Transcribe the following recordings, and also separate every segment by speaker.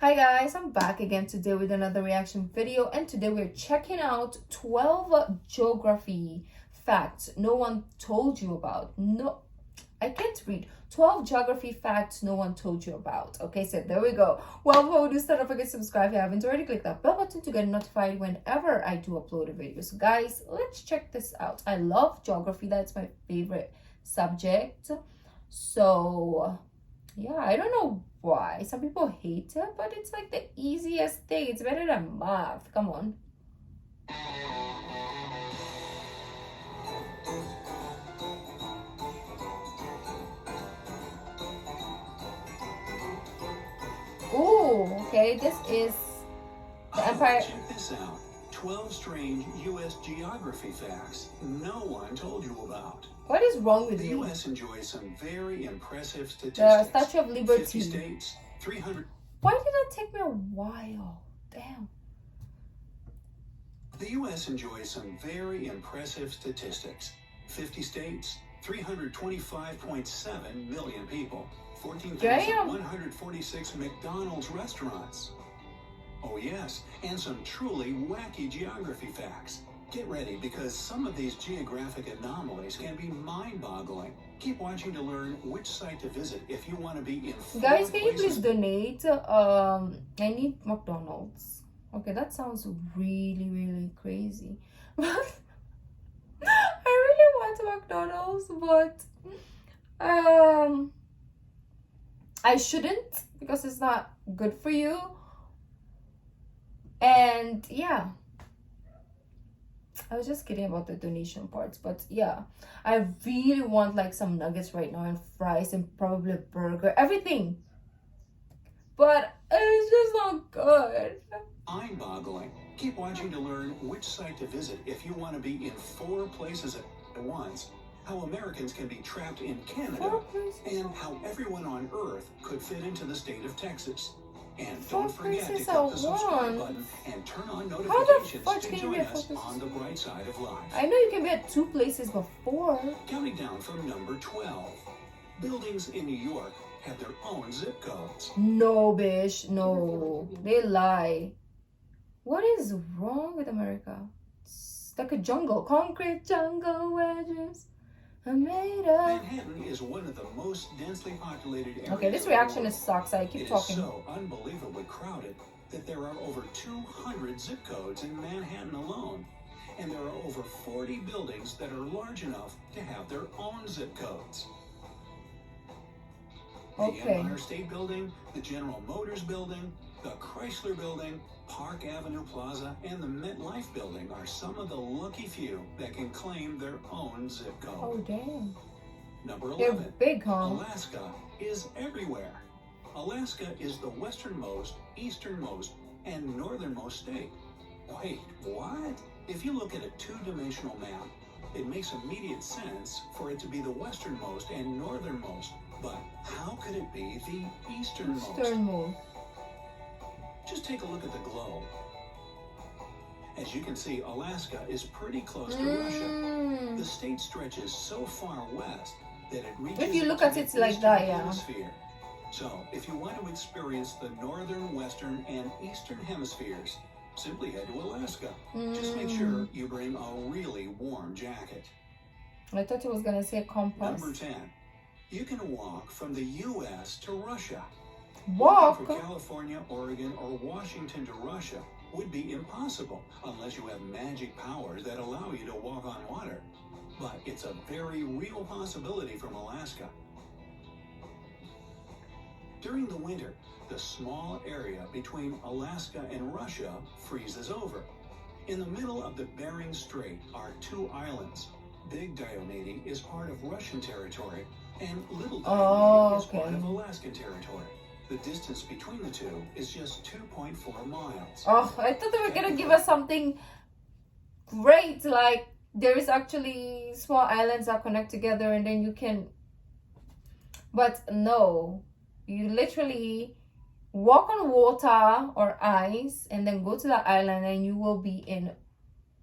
Speaker 1: Hi guys, I'm back again today with another reaction video, and today we're checking out 12 geography facts no one told you about. No, I can't read. 12 geography facts no one told you about. Okay, so there we go. Well, before we do start, don't forget to subscribe if you haven't already. Click that bell button to get notified whenever I do upload a video. So guys, let's check this out. I love geography. That's my favorite subject. So yeah, I don't know why some people hate it, but it's like the easiest thing. It's better than math. Come on. Oh, okay. This is the Empire.
Speaker 2: Check this out. 12 strange U.S. geography facts no one told you about.
Speaker 1: What is wrong with
Speaker 2: The
Speaker 1: you?
Speaker 2: U.S. enjoys some very impressive statistics.
Speaker 1: The Statue of
Speaker 2: 50
Speaker 1: Liberty.
Speaker 2: states, 300.
Speaker 1: Why did that take me a while? Damn.
Speaker 2: The U.S. enjoys some very impressive statistics. 50 states, 325.7 million people, 14,146 McDonald's restaurants. Oh yes, and some truly wacky geography facts. Get ready, because some of these geographic anomalies can be mind-boggling. Keep watching to learn which site to visit if you want to be in four
Speaker 1: Guys, can you
Speaker 2: places.
Speaker 1: please donate? I need McDonald's. Okay, that sounds really crazy. But I really want McDonald's, but I shouldn't, because it's not good for you. And yeah, I was just kidding about the donation parts, but yeah, I really want like some nuggets right now and fries and probably a burger, everything, but it's just not good.
Speaker 2: Mind-boggling. Keep watching to learn which site to visit if you want to be in 4 places at once, how Americans can be trapped in Canada, and how everyone on Earth could fit into the state of Texas. And don't forget to click the subscribe button and turn on notifications to join us on the bright side of life.
Speaker 1: I know you can be at 2 places before.
Speaker 2: Counting down from number 12. Buildings in New York have their own zip codes.
Speaker 1: No, bish, no, they lie. What is wrong with America? It's like a jungle, concrete jungle wedges are made of.
Speaker 2: Manhattan is one of the most densely populated areas.
Speaker 1: Okay, this reaction is sucks. I keep talking.
Speaker 2: It is so unbelievably crowded that there are over 200 zip codes in Manhattan alone. And there are over 40 buildings that are large enough to have their own zip codes. The Empire State Building, the General Motors Building, the Chrysler Building, Park Avenue Plaza, and the MetLife Building are some of the lucky few that can claim their own zip code.
Speaker 1: Oh, damn.
Speaker 2: Number 11.
Speaker 1: They're big, huh?
Speaker 2: Alaska is everywhere. Alaska is the westernmost, easternmost, and northernmost state. Wait, what? If you look at a 2-dimensional map, it makes immediate sense for it to be the westernmost and northernmost. But how could it be the easternmost?
Speaker 1: Easternmost.
Speaker 2: Just take a look at the globe. As you can see, Alaska is pretty close to Russia. The state stretches so far west that it reaches
Speaker 1: If you look at it like that, yeah.
Speaker 2: Hemisphere. So, if you want to experience the northern, western, and eastern hemispheres, simply head to Alaska. Just make sure you bring a really warm jacket.
Speaker 1: I thought it was gonna say compass.
Speaker 2: Number 10. You can walk from the U.S. to Russia.
Speaker 1: Walk?
Speaker 2: Walking from California, Oregon, or Washington to Russia would be impossible unless you have magic powers that allow you to walk on water. But it's a very real possibility from Alaska. During the winter, the small area between Alaska and Russia freezes over. In the middle of the Bering Strait are 2 islands. Big Diomede is part of Russian territory, and Little Diomede is part of Alaskan territory. The distance between the two is just 2.4 miles.
Speaker 1: Oh, I thought they were gonna give us something great, like there is actually small islands that connect together and then you can, but no, you literally walk on water or ice and then go to the island and you will be in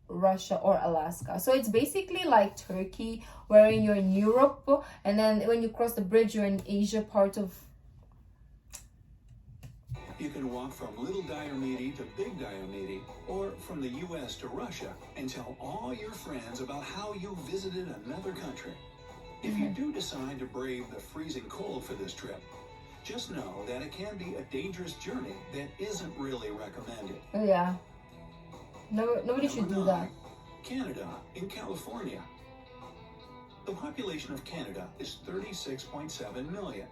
Speaker 1: Russia or Alaska. So it's basically like Turkey, wherein you're in Europe and then when you cross the bridge you're in Asia part of
Speaker 2: You can walk from Little Diomede to Big Diomede, or from the US to Russia, and tell all your friends about how you visited another country. If you do decide to brave the freezing cold for this trip, just know that it can be a dangerous journey that isn't really recommended.
Speaker 1: Yeah. No, nobody should do that.
Speaker 2: Canada in California. The population of Canada is 36.7 million,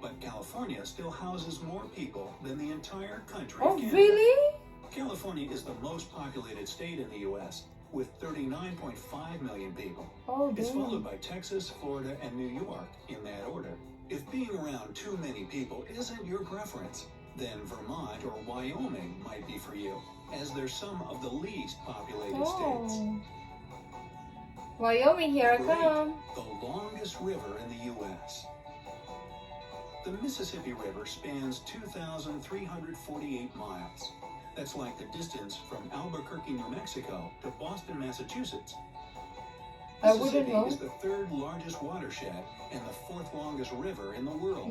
Speaker 2: but California still houses more people than the entire country of Canada.
Speaker 1: Really?
Speaker 2: California is the most populated state in the U.S., with 39.5 million people.
Speaker 1: Oh,
Speaker 2: It's
Speaker 1: damn.
Speaker 2: followed by Texas, Florida, and New York in that order. If being around too many people isn't your preference, then Vermont or Wyoming might be for you, as they're some of the least populated states.
Speaker 1: Oh. Wyoming, here I
Speaker 2: Number
Speaker 1: come.
Speaker 2: 8, the longest river in the U.S. The Mississippi River spans 2,348 miles. That's like the distance from Albuquerque, New Mexico to Boston, Massachusetts.
Speaker 1: I wouldn't
Speaker 2: Mississippi
Speaker 1: know.
Speaker 2: is the third largest watershed and the fourth longest river in the world.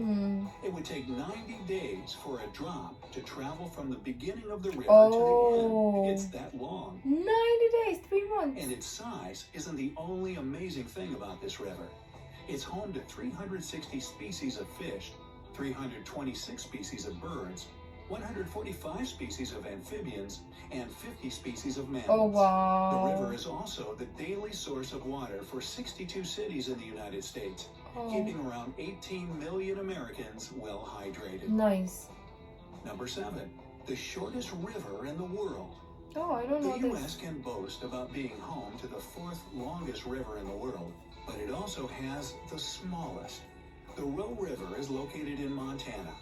Speaker 2: It would take 90 days for a drop to travel from the beginning of the river to the end. It's that long.
Speaker 1: 90 days, 3 months.
Speaker 2: And its size isn't the only amazing thing about this river. It's home to 360 species of fish, 326 species of birds, 145 species of amphibians, and 50 species of mammals.
Speaker 1: Oh, wow.
Speaker 2: The river is also the daily source of water for 62 cities in the United States, keeping around 18 million Americans well hydrated.
Speaker 1: Nice.
Speaker 2: Number 7, the shortest river in the world.
Speaker 1: Oh, I don't know
Speaker 2: The
Speaker 1: this.
Speaker 2: U.S. can boast about being home to the 4th longest river in the world, but it also has the smallest. The Roe River is located in Montana,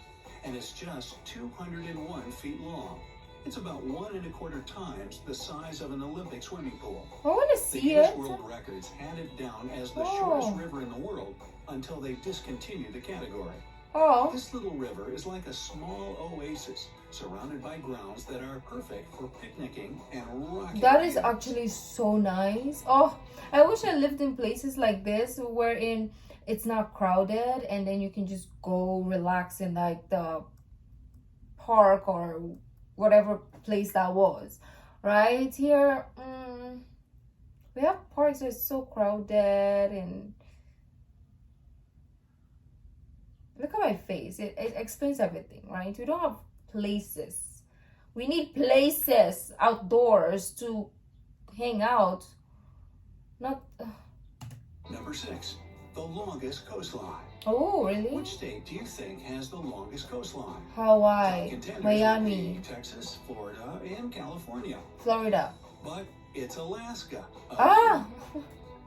Speaker 2: and it's just 201 feet long. It's about 1.25 times the size of an Olympic swimming pool.
Speaker 1: I want to
Speaker 2: The
Speaker 1: see
Speaker 2: Guinness
Speaker 1: it.
Speaker 2: World Records had it down as the shortest river in the world until they discontinued the category.
Speaker 1: Oh,
Speaker 2: This little river is like a small oasis surrounded by grounds that are perfect for picnicking and rocking.
Speaker 1: that is actually so nice. Oh, I wish I lived in places like this wherein it's not crowded and then you can just go relax in like the park or whatever place that was. Right here, we have parks that are so crowded and look at my face. It explains everything, right? We don't have places. We need places outdoors to hang out. Not.
Speaker 2: Number 6, the longest coastline.
Speaker 1: Oh, really?
Speaker 2: Which state do you think has the longest coastline?
Speaker 1: Hawaii,
Speaker 2: Contenders
Speaker 1: Miami,
Speaker 2: would be Texas, Florida, and California.
Speaker 1: Florida.
Speaker 2: But it's Alaska.
Speaker 1: Ah!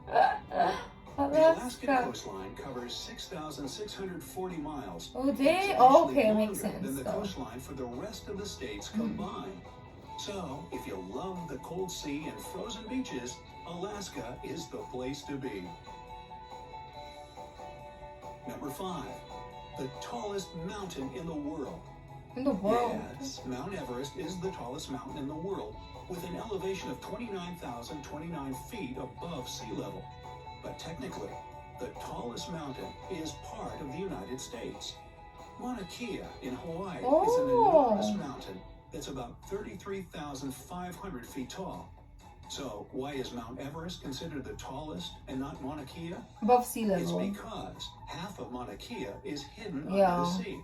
Speaker 2: The Alaskan
Speaker 1: Alaska.
Speaker 2: coastline covers 6,640 miles.
Speaker 1: Oh,
Speaker 2: It's
Speaker 1: they?
Speaker 2: actually
Speaker 1: Oh, okay,
Speaker 2: longer
Speaker 1: makes sense.
Speaker 2: than the
Speaker 1: though.
Speaker 2: coastline for the rest of the states combined. So, if you love the cold sea and frozen beaches, Alaska is the place to be. Number 5, the tallest mountain in the world.
Speaker 1: In the world.
Speaker 2: Yes, Mount Everest is the tallest mountain in the world, with an elevation of 29,029 feet above sea level. But technically, the tallest mountain is part of the United States. Mauna Kea in Hawaii is an enormous mountain that's about 33,500 feet tall. So why is Mount Everest considered the tallest and not Mauna Kea?
Speaker 1: Above sea
Speaker 2: It's
Speaker 1: level.
Speaker 2: because half of Mauna Kea is hidden
Speaker 1: Yeah.
Speaker 2: under the sea.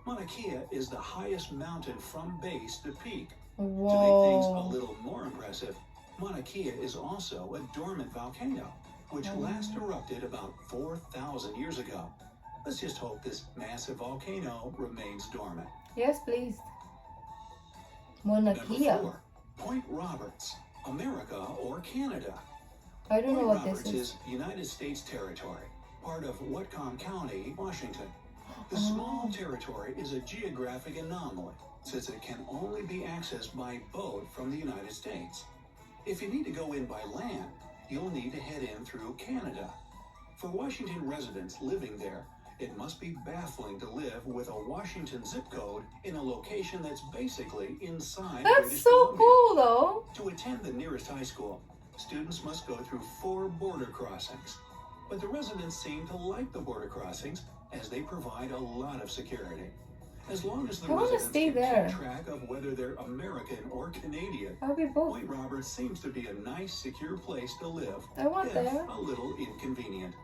Speaker 2: Mauna Kea is the highest mountain from base to peak. To make things a
Speaker 1: Whoa.
Speaker 2: little more impressive, Mauna Kea is also a dormant volcano, which last erupted about 4,000 years ago. Let's just hope this massive volcano remains dormant.
Speaker 1: Yes, please. Mauna
Speaker 2: Number
Speaker 1: Kea.
Speaker 2: 4, Point Roberts, America or Canada.
Speaker 1: I don't know
Speaker 2: Point
Speaker 1: what
Speaker 2: Roberts
Speaker 1: this is.
Speaker 2: is United States territory, part of Whatcom County, Washington. The small territory is a geographic anomaly, since it can only be accessed by boat from the United States. If you need to go in by land, you'll need to head in through Canada. For Washington residents living there, it must be baffling to live with a Washington zip code in a location that's basically inside
Speaker 1: That's
Speaker 2: British
Speaker 1: so
Speaker 2: Columbia.
Speaker 1: cool, though.
Speaker 2: To attend the nearest high school, students must go through 4 border crossings. But the residents seem to like the border crossings as they provide a lot of security. As long as the
Speaker 1: I want to
Speaker 2: residents
Speaker 1: stay
Speaker 2: can
Speaker 1: there.
Speaker 2: keep track of whether they're American or Canadian.
Speaker 1: I'll be both.
Speaker 2: Point Roberts seems to be a nice, secure place to live,
Speaker 1: I want
Speaker 2: if
Speaker 1: there.
Speaker 2: a little inconvenient.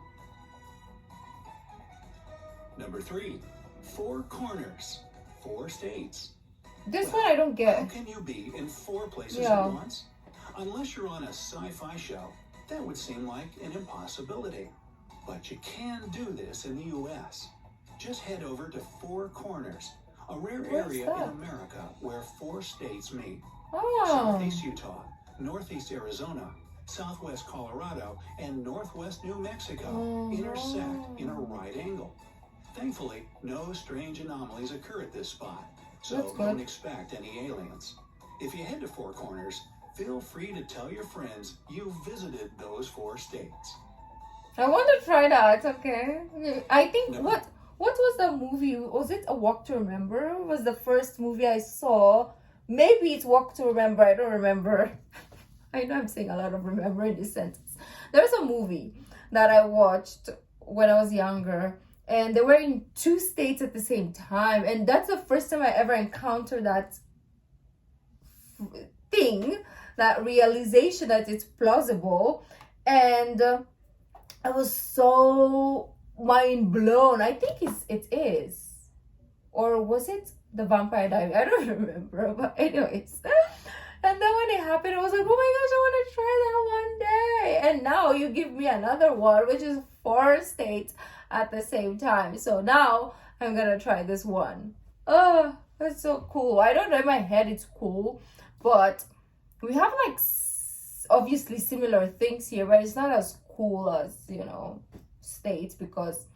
Speaker 2: Number 3, 4 corners, 4 states.
Speaker 1: This
Speaker 2: Well,
Speaker 1: one I don't
Speaker 2: How
Speaker 1: get.
Speaker 2: can you be in 4 places
Speaker 1: Yeah.
Speaker 2: at once? Unless you're on a sci-fi show, that would seem like an impossibility. But you can do this in the U.S. Just head over to 4 Corners, a rare
Speaker 1: Where's
Speaker 2: area
Speaker 1: that?
Speaker 2: in America where 4 states meet.
Speaker 1: Oh.
Speaker 2: Southeast Utah, Northeast Arizona, Southwest Colorado, and Northwest New Mexico intersect in a right angle. Thankfully, no strange anomalies occur at this spot, so
Speaker 1: That's good.
Speaker 2: don't expect any aliens. If you head to 4 Corners, feel free to tell your friends you visited those 4 states.
Speaker 1: I want to try that. Okay. I think
Speaker 2: No.
Speaker 1: what was the movie? Was it A Walk to Remember? Was the first movie I saw? Maybe it's Walk to Remember. I don't remember. I know I'm saying a lot of remember in this sentence. There's a movie that I watched when I was younger, and they were in 2 states at the same time, and that's the first time I ever encountered that thing, that realization that it's plausible, and I was so mind blown. I think it is, or was it The Vampire Diary? I don't remember, but anyways. And then when it happened, I was like, oh my gosh, I want to try that one day. And now you give me another one, which is 4 states at the same time. So now I'm gonna try this one. Oh, that's so cool. I don't know, in my head it's cool, but we have like obviously similar things here, but it's not as cool as, you know, states, because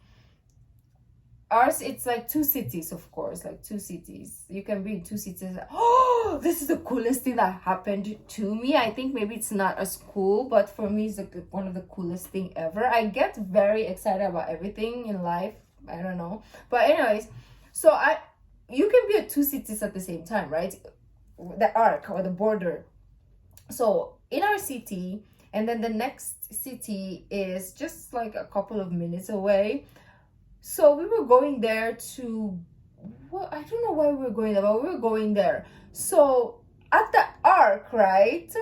Speaker 1: ours, it's like 2 cities, of course, like 2 cities. You can be in 2 cities. Oh, this is the coolest thing that happened to me. I think maybe it's not as cool, but for me, it's like one of the coolest thing ever. I get very excited about everything in life. I don't know. But anyways, so you can be at 2 cities at the same time, right? The arc or the border. So in our city, and then the next city is just like a couple of minutes away. So we were going there to, well, I don't know why we were going there, but we were going there. So at the arc, right?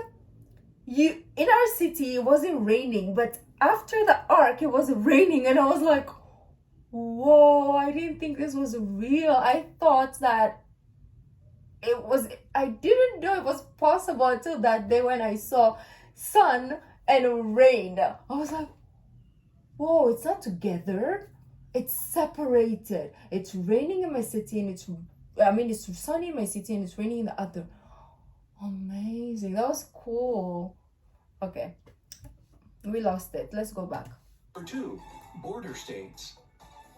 Speaker 1: In our city, it wasn't raining, but after the arc, it was raining, and I was like, whoa, I didn't think this was real. I thought that it was, I didn't know it was possible until that day when I saw sun and rain. I was like, whoa, it's not together. It's separated. It's raining in my city, and it's sunny in my city, and it's raining in the other. Amazing. That was cool. Okay. We lost it. Let's go back.
Speaker 2: Number 2, border states.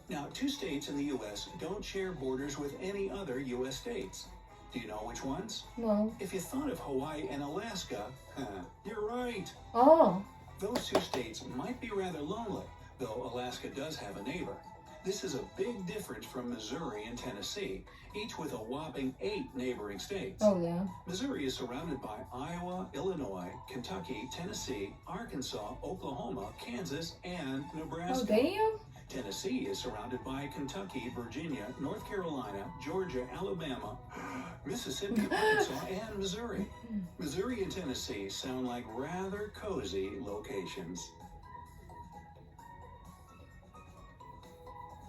Speaker 2: Now, 2 states in the U.S. don't share borders with any other U.S. states. Do you know which ones?
Speaker 1: No.
Speaker 2: If you thought of Hawaii and Alaska, you're right.
Speaker 1: Oh.
Speaker 2: Those 2 states might be rather lonely, though Alaska does have a neighbor. This is a big difference from Missouri and Tennessee, each with a whopping 8 neighboring states.
Speaker 1: Oh, yeah.
Speaker 2: Missouri is surrounded by Iowa, Illinois, Kentucky, Tennessee, Arkansas, Oklahoma, Kansas, and Nebraska.
Speaker 1: Oh, damn.
Speaker 2: Tennessee is surrounded by Kentucky, Virginia, North Carolina, Georgia, Alabama, Mississippi, Arkansas, and Missouri. Missouri and Tennessee sound like rather cozy locations.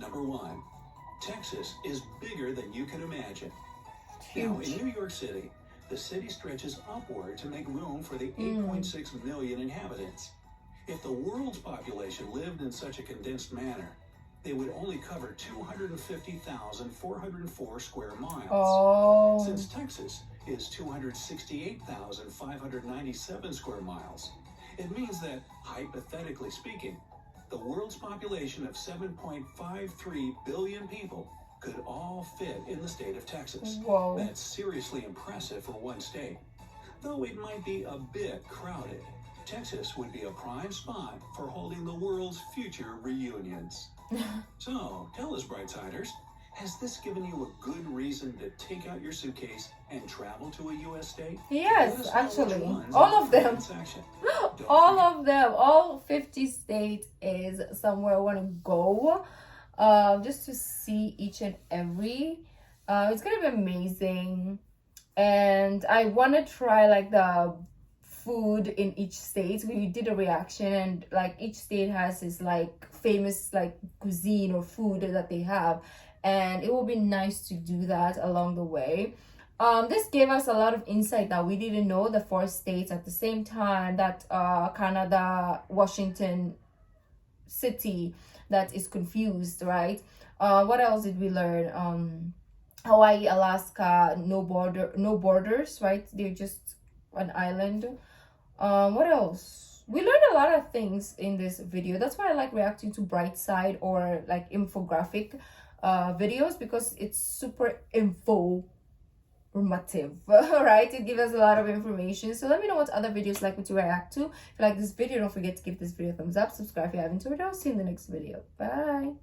Speaker 2: Number 1, Texas is bigger than you can imagine. Now, in New York City, the city stretches upward to make room for the 8.6 million inhabitants. If the world's population lived in such a condensed manner, they would only cover 250,404 square miles.
Speaker 1: Oh.
Speaker 2: Since Texas is 268,597 square miles, it means that, hypothetically speaking, the world's population of 7.53 billion people could all fit in the state of Texas.
Speaker 1: Whoa.
Speaker 2: That's seriously impressive for one state. Though it might be a bit crowded, Texas would be a prime spot for holding the world's future reunions. So, tell us, Brightsiders, has this given you a good reason to take out your suitcase and travel to a U.S. state?
Speaker 1: Yes, actually. All of them. All of them. All 50 states is somewhere I want to go. Just to see each and every. It's gonna be amazing, and I want to try like the food in each state. We did a reaction, and like each state has its like famous like cuisine or food that they have, and it will be nice to do that along the way. This gave us a lot of insight that we didn't know, the four states at the same time, that Canada, Washington city that is confused, right? What else did we learn? Hawaii, Alaska, no borders, right? They're just an island. What else? We learned a lot of things in this video. That's why I like reacting to bright side or like infographic videos, because it's super informative. Right, it gives us a lot of information. So let me know what other videos like me to react to. If you like this video, don't forget to give this video a thumbs up, subscribe if you haven't already. I'll see you in the next video. Bye.